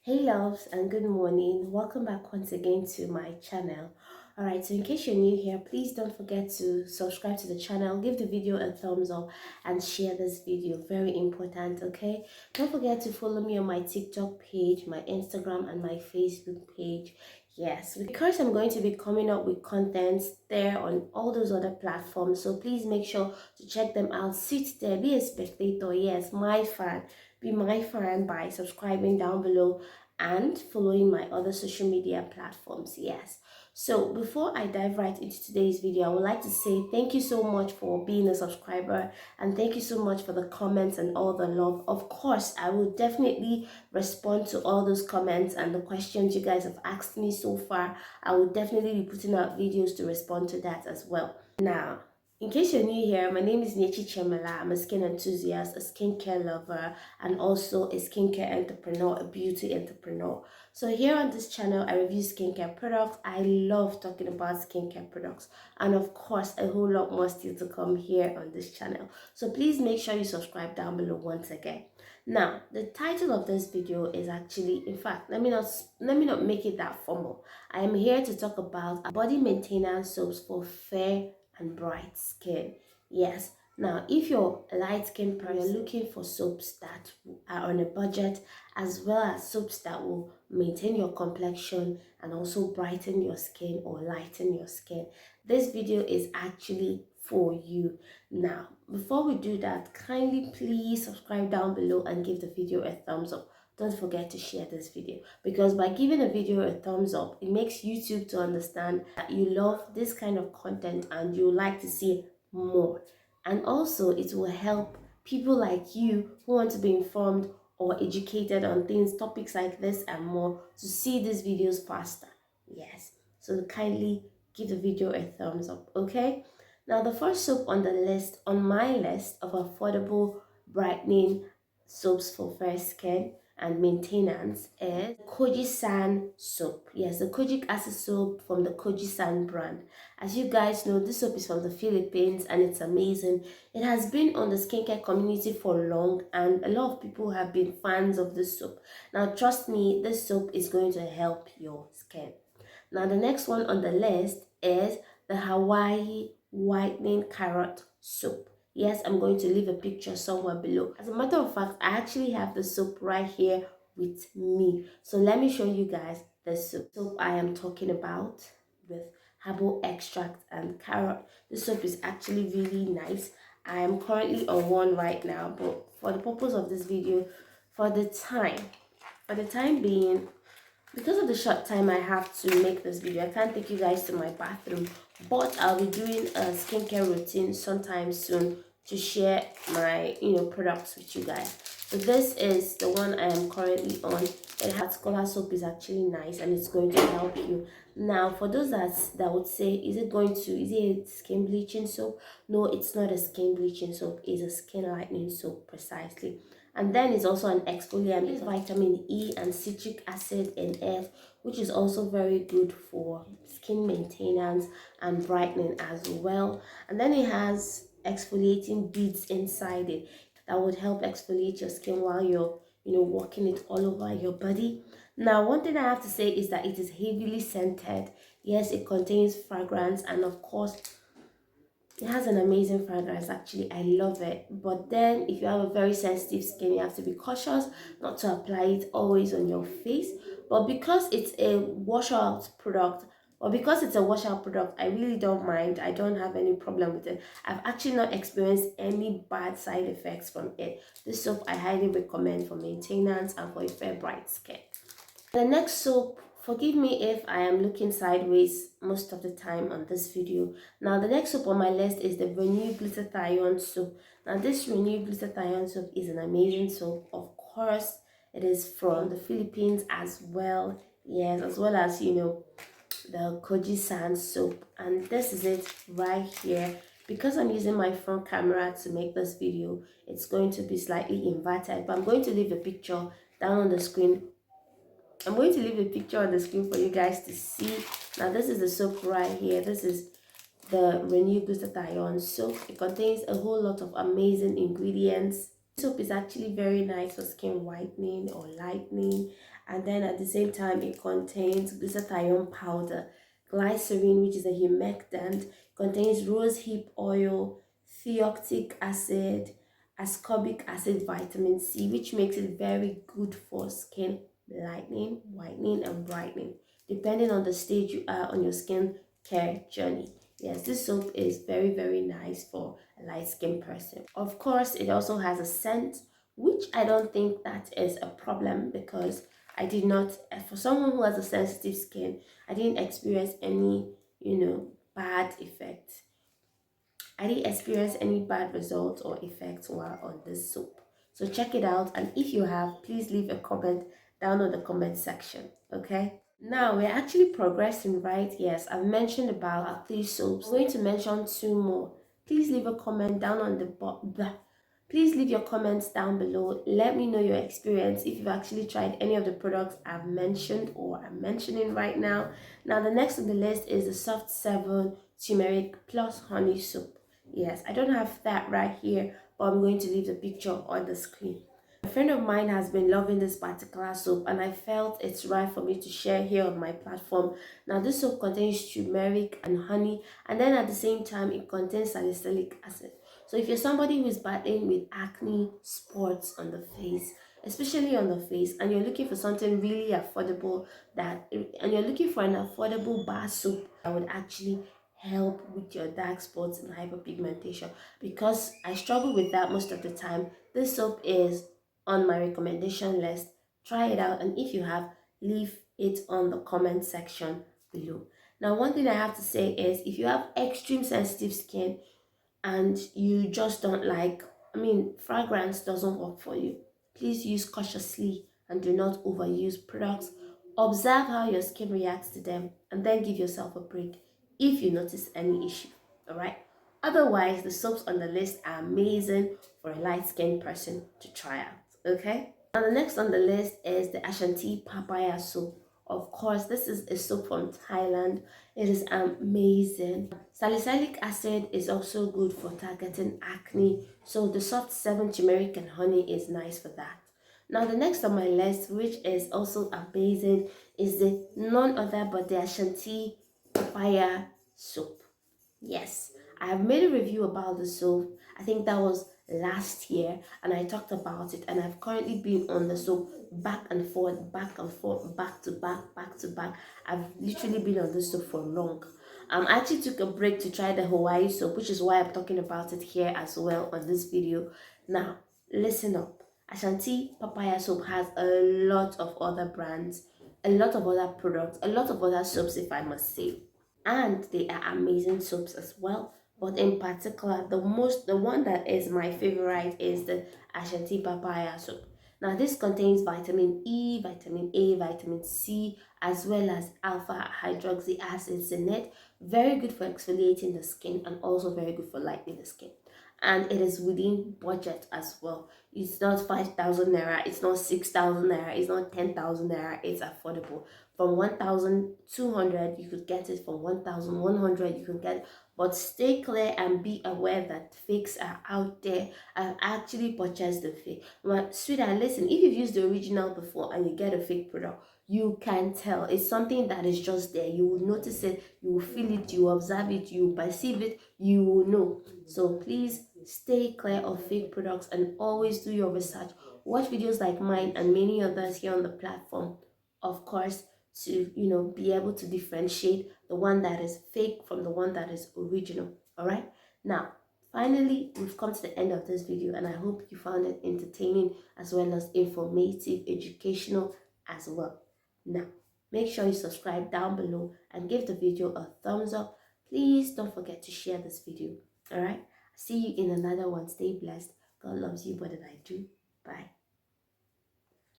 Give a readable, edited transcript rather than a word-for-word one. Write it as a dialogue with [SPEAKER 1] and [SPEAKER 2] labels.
[SPEAKER 1] Hey loves and good morning. Welcome back once again to my channel. Alright, so in case you're new here, please don't forget to subscribe to the channel, give the video a thumbs up and share this video. Very important, okay? Don't forget to follow me on my TikTok page, my Instagram and my Facebook page. Yes, because I'm going to be coming up with contents there on all those other platforms, so please make sure to check them out. Sit there, be a spectator. Yes, my fan. Be my fan by subscribing down below and following my other social media platforms. Yes, so before I dive right into today's video, I would like to say thank you so much for being a subscriber, and thank you so much for the comments and all the love. Of course, I will definitely respond to all those comments and the questions you guys have asked me so far. I will definitely be putting out videos to respond to that as well. Now, in case you're new here, my name is Nyechi Chemela. I'm a skin enthusiast, a skincare lover, and also a skincare entrepreneur, a beauty entrepreneur. So here on this channel, I review skincare products. I love talking about skincare products, and of course, a whole lot more still to come here on this channel. So please make sure you subscribe down below once again. Now, the title of this video is actually, in fact, let me not make it that formal. I am here to talk about body maintenance soaps for fair and bright skin. Yes, now if you're a light skin person, you're looking for soaps that are on a budget, as well as soaps that will maintain your complexion and also brighten your skin or lighten your skin, this video is actually for you. Now, before we do that, kindly please subscribe down below and give the video a thumbs up. Don't forget to share this video, because by giving a video a thumbs up, it makes YouTube to understand that you love this kind of content and you like to see more. And also it will help people like you who want to be informed or educated on things, topics like this and more, to see these videos faster. Yes, so kindly give the video a thumbs up, okay? Now, the first soap on the list, on my list of affordable brightening soaps for fair skin and maintenance, is Koji San soap. Yes, the kojic acid soap from the Koji San brand. As you guys know, this soap is from the Philippines and it's amazing. It has been on the skincare community for long, and a lot of people have been fans of this soap. Now, trust me, this soap is going to help your skin. Now, the next one on the list is the Hawaii Whitening Carrot Soap. Yes, I'm going to leave a picture somewhere below. As a matter of fact, I actually have the soap right here with me. So let me show you guys the soap I am talking about, with herbal extract and carrot. The soap is actually really nice. I am currently on one right now, but for the purpose of this video, for the time being, because of the short time I have to make this video, I can't take you guys to my bathroom, but I'll be doing a skincare routine sometime soon to share my products with you guys. So this is the one I am currently on. It has color soap, is actually nice and it's going to help you. Now, for those that would say, is it a skin bleaching soap? No, it's not a skin bleaching soap. It's a skin lightening soap, precisely. And then it's also an exfoliant with vitamin E and citric acid in it, which is also very good for skin maintenance and brightening as well. And then it has exfoliating beads inside it that would help exfoliate your skin while you're walking it all over your body. Now, one thing I have to say is that it is heavily scented. Yes, it contains fragrance, and of course it has an amazing fragrance. Actually, I love it. But then if you have a very sensitive skin, you have to be cautious not to apply it always on your face. But because it's a washout product, I really don't mind. I don't have any problem with it. I've actually not experienced any bad side effects from it. This soap I highly recommend for maintenance and for a fair bright skin. The next soap, forgive me if I am looking sideways most of the time on this video. Now, the next soap on my list is the Renew Glutathione soap. Now, this Renew Glutathione soap is an amazing soap. Of course, it is from the Philippines as well. Yes, as well as, the Koji San soap. And this is it right here. Because I'm using my front camera to make this video, it's going to be slightly inverted, but I'm going to leave a picture down on the screen. I'm going to leave a picture on the screen for you guys to see. Now, this is the soap right here. This is the Renew Glutathione soap. It contains a whole lot of amazing ingredients. Soap is actually very nice for skin whitening or lightening, And then at the same time, it contains glutathione powder, glycerin, which is a humectant, contains rose hip oil, theoxytic acid, ascorbic acid, vitamin C, which makes it very good for skin lightening, whitening, and brightening, depending on the stage you are on your skin care journey. Yes, this soap is very nice for a light skin person. Of course, it also has a scent, which I don't think that is a problem because I did not, for someone who has a sensitive skin, I didn't experience any, bad effects. I didn't experience any bad results or effects while on this soap. So check it out, and if you have, please leave a comment down on the comment section. Okay. Now we're actually progressing, right? Yes, I've mentioned about 3 soaps. I'm going to mention 2 more. Please leave a comment down on the bottom. Please leave your comments down below. Let me know your experience if you've actually tried any of the products I've mentioned or I'm mentioning right now. Now the next on the list is the Soft 7 Turmeric Plus Honey Soap. Yes, I don't have that right here, but I'm going to leave the picture on the screen. A friend of mine has been loving this particular soap, and I felt it's right for me to share here on my platform. Now this soap contains turmeric and honey, and then at the same time it contains salicylic acid. So if you're somebody who is battling with acne, spots on the face, especially on the face, and you're looking for something really affordable, and you're looking for an affordable bar soap that would actually help with your dark spots and hyperpigmentation, because I struggle with that most of the time, this soap is on my recommendation list. Try it out, and if you have, leave it on the comment section below. Now one thing I have to say is, if you have extreme sensitive skin and you just don't like, fragrance doesn't work for you, please use cautiously and do not overuse products. Observe how your skin reacts to them and then give yourself a break if you notice any issue. All right. Otherwise, the soaps on the list are amazing for a light skinned person to try out. Okay. Now the next on the list is the Ashanti papaya soap. Of course, this is a soap from Thailand. It is amazing. Salicylic acid is also good for targeting acne, so the soft 7 turmeric and honey is nice for that. Now the next on my list, which is also amazing, is the none other but the Ashanti papaya soap. Yes, I have made a review about the soap. I think that was last year, and I talked about it, and I've currently been on the soap back and forth, back and forth, back to back, back to back. I've literally been on this soap for long. I actually took a break to try the Hawaii soap, which is why I'm talking about it here as well on this video. Now listen up. Ashanti papaya soap has a lot of other brands, a lot of other products, a lot of other soaps, if I must say, and they are amazing soaps as well. But in particular, the one that is my favorite is the Ashanti papaya soap. Now this contains vitamin E, vitamin A, vitamin C, as well as alpha hydroxy acids in it. Very good for exfoliating the skin and also very good for lightening the skin. And it is within budget as well. It's not 5,000 naira, it's not 6,000 naira, it's not 10,000 naira. It's affordable. From 1,200 you could get it, from 1,100 you can get it. But stay clear and be aware that fakes are out there. I've actually purchased the fake. Well, sweetheart, listen, if you've used the original before and you get a fake product, you can tell. It's something that is just there. You will notice it, you will feel it, you will observe it, you will perceive it, you will know. So please stay clear of fake products and always do your research. Watch videos like mine and many others here on the platform, of course, to be able to differentiate the one that is fake from the one that is original. All right. Now finally, we've come to the end of this video, and I hope you found it entertaining as well as informative, educational as well. Now make sure you subscribe down below and give the video a thumbs up. Please don't forget to share this video. All right. See you in another one. Stay blessed. God loves you more than I do. Bye.